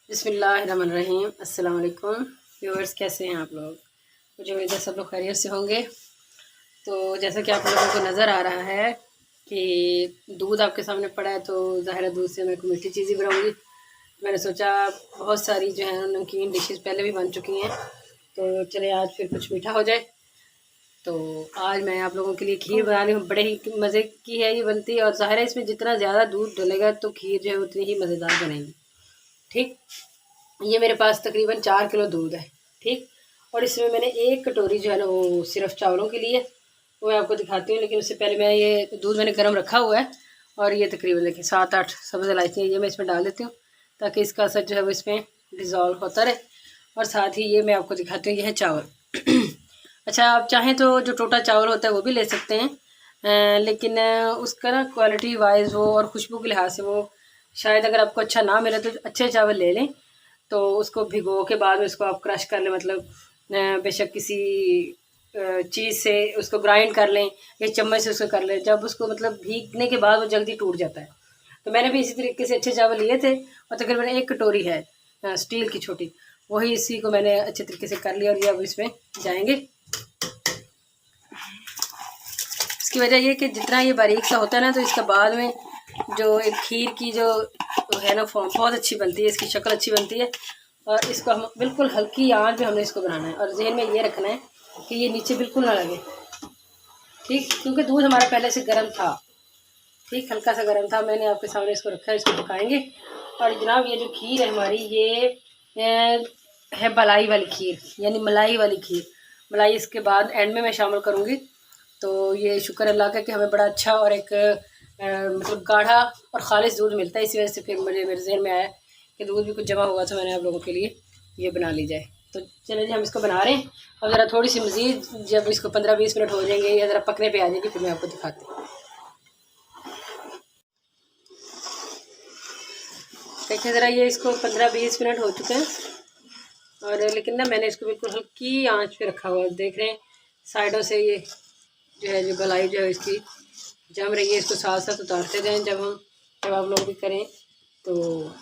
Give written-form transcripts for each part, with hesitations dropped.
बिस्मिल्लाहिर्रहमानिर्रहीम। अस्सलाम वालेकुम व्यूअर्स, कैसे हैं आप लोग? मुझे उम्मीद है सब लोग खैरियत से होंगे। तो जैसा कि आप लोगों को नज़र आ रहा है कि दूध आपके सामने पड़ा है, तो ज़ाहिर है दूध से मैं कोई मीठी चीज़ ही बनाऊँगी। मैंने सोचा बहुत सारी जो है नमकीन डिशेस पहले भी बन चुकी हैं, तो चले आज फिर कुछ मीठा हो जाए। तो आज मैं आप लोगों के लिए खीर बना रही हूँ। बड़े ही मज़े की है ये बनती है, और ज़ाहिर है इसमें जितना ज़्यादा दूध डलेगा तो खीर जो है उतनी ही मज़ेदार बनेगी। ठीक, ये मेरे पास तकरीबन 4 किलो दूध है। ठीक, और इसमें मैंने 1 कटोरी जो है ना वो सिर्फ चावलों के लिए, वो मैं आपको दिखाती हूँ। लेकिन उससे पहले मैं ये दूध मैंने गर्म रखा हुआ है, और ये तकरीबन देखिए 7-8 सब्ज़ इलायची ये मैं इसमें डाल देती हूँ, ताकि इसका असर जो है वो इसमें डिज़ोल्व होता रहे। और साथ ही ये मैं आपको दिखाती हूँ, ये है चावल। अच्छा, आप चाहें तो जो टोटा चावल होता है वो भी ले सकते हैं, लेकिन उसका ना क्वालिटी वाइज वो और खुशबू के लिहाज से वो शायद अगर आपको अच्छा ना मिले तो अच्छे चावल ले लें। तो उसको भिगो के बाद में उसको आप क्रश कर लें, मतलब बेशक किसी चीज़ से उसको ग्राइंड कर लें या चम्मच से उसको कर लें। जब उसको मतलब भीगने के बाद वो जल्दी टूट जाता है। तो मैंने भी इसी तरीके से अच्छे चावल लिए थे, और तकरीबन 1 कटोरी है स्टील की छोटी, वही इसी को मैंने अच्छे तरीके से कर लिया। और ये अब इसमें जाएंगे। इसकी वजह ये कि जितना ये बारीक सा होता है ना, तो इसका बाद में जो एक खीर की जो है ना फॉर्म बहुत अच्छी बनती है, इसकी शक्ल अच्छी बनती है। और इसको हम बिल्कुल हल्की आंच में हमने इसको बनाना है, और जहन में ये रखना है कि ये नीचे बिल्कुल ना लगे। ठीक, क्योंकि दूध हमारा पहले से गर्म था। ठीक, हल्का सा गर्म था, मैंने आपके सामने इसको रखा है, इसको पकाएंगे। और जनाब ये जो खीर है हमारी, ये है मलाई वाली खीर, यानी मलाई वाली खीर। मलाई इसके बाद एंड में मैं शामिल करूँगी। तो ये शुक्र अल्लाह का कि हमें बड़ा अच्छा और एक मतलब गाढ़ा और ख़ालिस दूध मिलता है। इसी वजह से फिर मेरे जहन में आया कि दूध भी कुछ जमा हुआ, तो मैंने आप लोगों के लिए ये बना ली जाए। तो चलिए जी, हम इसको बना रहे हैं। और ज़रा थोड़ी सी मज़ीद जब इसको 15-20 मिनट हो जाएंगे या ज़रा पकने पे आ जाएगी, फिर मैं आपको दिखाती हूँ। देखिए ज़रा, ये इसको 15-20 मिनट हो चुके हैं, और लेकिन ना मैंने इसको बिल्कुल हल्की आंच पे रखा हुआ है। देख रहे हैं साइडों से ये जो है जो गलाई जो है इसकी जम रही है। इसको साथ साथ उतारते जाएं जब आप लोग भी करें, तो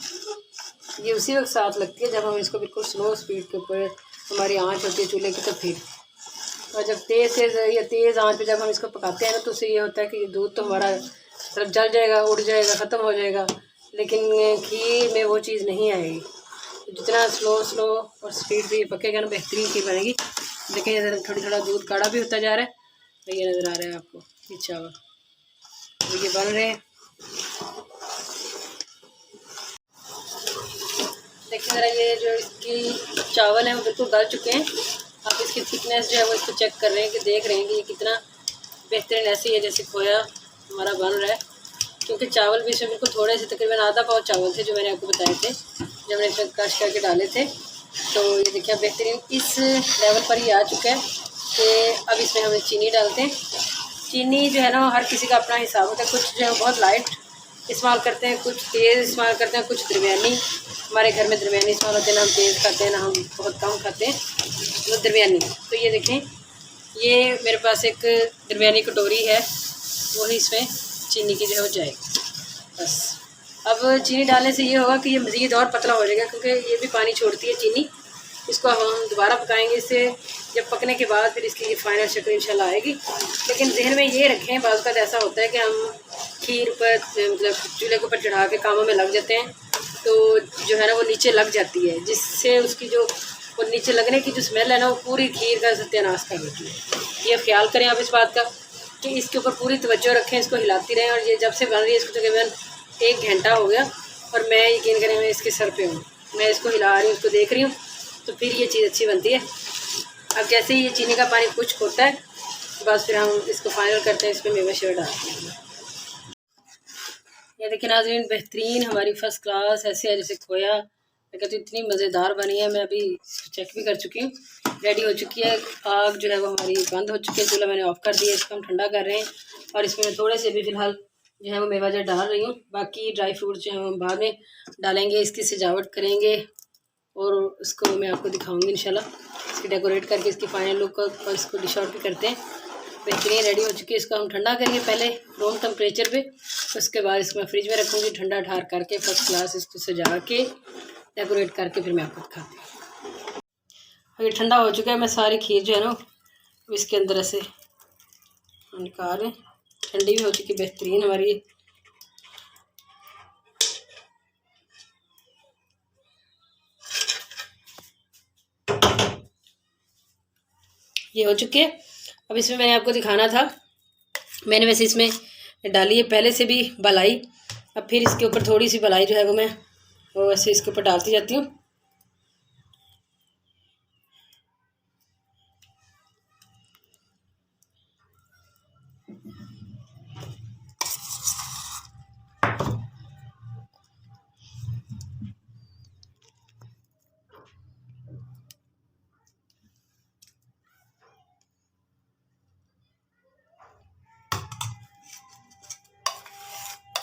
ये उसी वक्त साथ लगती है जब हम इसको बिल्कुल स्लो स्पीड के ऊपर हमारी आंच होती है चूल्हे की। तो फिर और जब तेज़ आंच पे जब हम इसको पकाते हैं ना, तो उससे ये होता है कि ये दूध तो हमारा मतलब जल जाएगा, उड़ जाएगा, ख़त्म हो जाएगा, लेकिन खीर में वो चीज़ नहीं आएगी। तो जितना स्लो और स्पीड पे ये पकेगा ना, बेहतरीन खीर बनेगी। देखिए थोड़ा दूध गाढ़ा भी होता जा रहा है, तो ये नज़र आ रहा है आपको ये चावल, तो ये बन रहे हैं। देखिए ज़रा, ये जो इसकी चावल है वो बिल्कुल गल चुके हैं। आप इसकी थिकनेस जो है वो इसको चेक कर रहे हैं, कि देख रहे हैं कि ये कितना बेहतरीन ऐसे ही है जैसे खोया हमारा बन रहा है। क्योंकि चावल भी इसमें बिल्कुल थोड़े से, तकरीबन आधा पाव चावल थे जो मैंने आपको बताए थे, जब मैंने इसमें क्रश करके डाले थे। तो ये देखिए बेहतरीन इस लेवल पर ही आ चुका है कि अब इसमें हमें चीनी डालते हैं। चीनी जो है ना हर किसी का अपना हिसाब होता है, कुछ जो है बहुत लाइट इस्तेमाल करते हैं, कुछ तेज़ इस्तेमाल करते हैं, कुछ दरमियानी। हमारे घर में दरमियानी इस्तेमाल होते हैं, ना हम तेज़ खाते हैं ना हम बहुत कम खाते हैं, वो दरमियानी। तो ये देखें, ये मेरे पास एक दरमियानी कटोरी है, वही इसमें चीनी की जो है वो जाएगी। बस अब चीनी डालने से ये होगा कि ये मज़ीद और पतला हो जाएगा, क्योंकि ये भी पानी छोड़ती है चीनी। इसको हम दोबारा पकाएंगे, इससे जब पकने के बाद फिर इसकी ये फाइनल शक्ल इंशाल्लाह आएगी। लेकिन जहन में ये रखें, बाज़ का ऐसा होता है कि हम खीर पर मतलब चूल्हे के ऊपर चढ़ा के कामों में लग जाते हैं, तो जो है ना वो नीचे लग जाती है, जिससे उसकी जो वो नीचे लगने की जो स्मेल है ना, वो पूरी खीर का सत्यानाश कर देती है। ये ख्याल करें आप इस बात का कि इसके ऊपर पूरी तवज्जो रखें, इसको हिलाती रहें। और ये जब से बन रही है, इसको तकरीबन 1 घंटा हो गया, और मैं यकीन करें मैं इसके सर पे हूँ, मैं इसको हिला रही हूँ, इसको देख रही हूँ, तो फिर ये चीज़ अच्छी बनती है। अब जैसे ही ये चीनी का पानी खुश्क होता है, बस फिर हम इसको फाइनल करते हैं, इसमें मेवा शेवा डालते हैं। ये देखिए नाज़रीन, बेहतरीन हमारी फ़र्स्ट क्लास ऐसे है जैसे खोया। मैं कहती हूँ इतनी मज़ेदार बनी है। मैं अभी चेक भी कर चुकी हूँ, रेडी हो चुकी है। आग जो है वो हमारी बंद हो चुकी है, चूल्हा मैंने ऑफ़ कर दिया, इसको हम ठंडा कर रहे हैं। और इसमें मैं थोड़े से भी फ़िलहाल जो है वो मेवा जो डाल रही हूँ, बाकी ड्राई फ्रूट जो है हम बाद में डालेंगे, इसकी सजावट करेंगे, और उसको मैं आपको दिखाऊँगी इंशाल्लाह। इसकी डेकोरेट करके इसकी फाइनल लुक और इसको डिश आउट भी करते हैं। बेहतरीन रेडी हो चुकी है। इसको हम ठंडा करेंगे पहले रूम टेम्परेचर पे, उसके बाद इसको मैं फ्रिज में रखूँगी ठंडा ठार करके, फर्स्ट क्लास इसको सजा के। डेकोरेट करके फिर मैं आपको दिखाती हूँ। अभी ठंडा हो चुका है, मैं सारी खीर जो है ना इसके अंदर ऐसे निकाल रहे, ठंडी भी हो चुकी बेहतरीन हमारी। ये हो चुके हैं। अब इसमें मैंने आपको दिखाना था, मैंने वैसे इसमें डाली है पहले से भी मलाई, अब फिर इसके ऊपर थोड़ी सी मलाई जो है वो मैं वो ऐसे इसके ऊपर डालती जाती हूँ।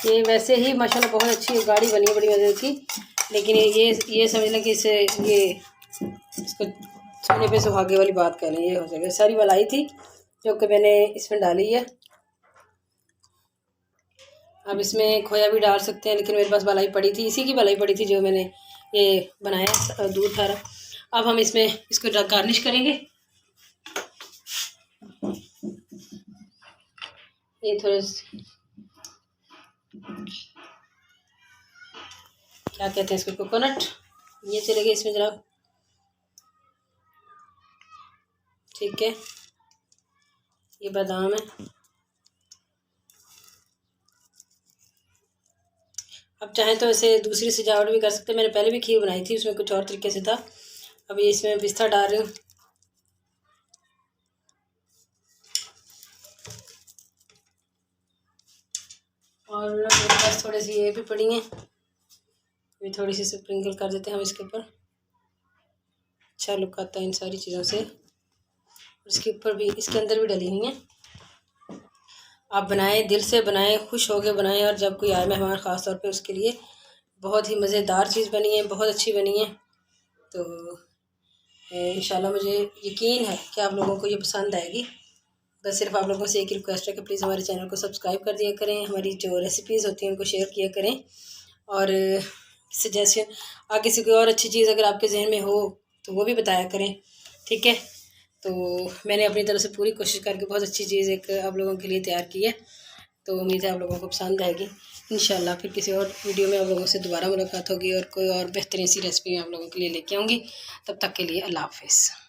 ये वैसे ही माशाल्लाह बहुत अच्छी गाढ़ी बनी है, बड़ी मज़े की, लेकिन ये समझ लें कि इसे ये इसको सोने पे सुहागे वाली बात करें, ये हो सके सारी मलाई थी जो कि मैंने इसमें डाली है। अब इसमें खोया भी डाल सकते हैं, लेकिन मेरे पास मलाई पड़ी थी, इसी की मलाई पड़ी थी जो मैंने ये बनाया दूध था। अब हम इसमें इसको गार्निश करेंगे। ये थोड़े क्या कहते हैं इसको, कोकोनट, ये चलेगा इसमें जनाब। ठीक है, ये बादाम है। अब चाहें तो इसे दूसरी सजावट भी कर सकते हैं, मैंने पहले भी खीर बनाई थी उसमें कुछ और तरीके से था। अब ये इसमें पिस्ता डाल रही हूँ, और मेरे पास थोड़ी सी ये भी पड़ी हैं, ये थोड़ी सी स्प्रिंकल कर देते हैं हम इसके ऊपर, अच्छा लुक आता है इन सारी चीज़ों से। इसके ऊपर भी, इसके अंदर भी डली हुई हैं। आप बनाएं, दिल से बनाएं, खुश होकर बनाएं, और जब कोई आए मेहमान ख़ास तौर पे उसके लिए बहुत ही मज़ेदार चीज़ बनी है, बहुत अच्छी बनी है। तो इंशाल्लाह मुझे यकीन है कि आप लोगों को ये पसंद आएगी। बस सिर्फ आप लोगों से एक रिक्वेस्ट है कि प्लीज़ हमारे चैनल को सब्सक्राइब कर दिया करें, हमारी जो रेसिपीज़ होती हैं उनको शेयर किया करें, और सजेशन आगे से कोई और अच्छी चीज़ अगर आपके जहन में हो तो वो भी बताया करें। ठीक है, तो मैंने अपनी तरफ से पूरी कोशिश करके बहुत अच्छी चीज़ एक आप लोगों के लिए तैयार की है, तो उम्मीद है आप लोगों को पसंद आएगी। इंशाल्लाह फिर किसी और वीडियो में आप लोगों से दोबारा मुलाकात होगी और कोई और बेहतरीन सी रेसिपी आप लोगों के लिए लेके आऊँगी। तब तक के लिए अल्लाह हाफ़िज़।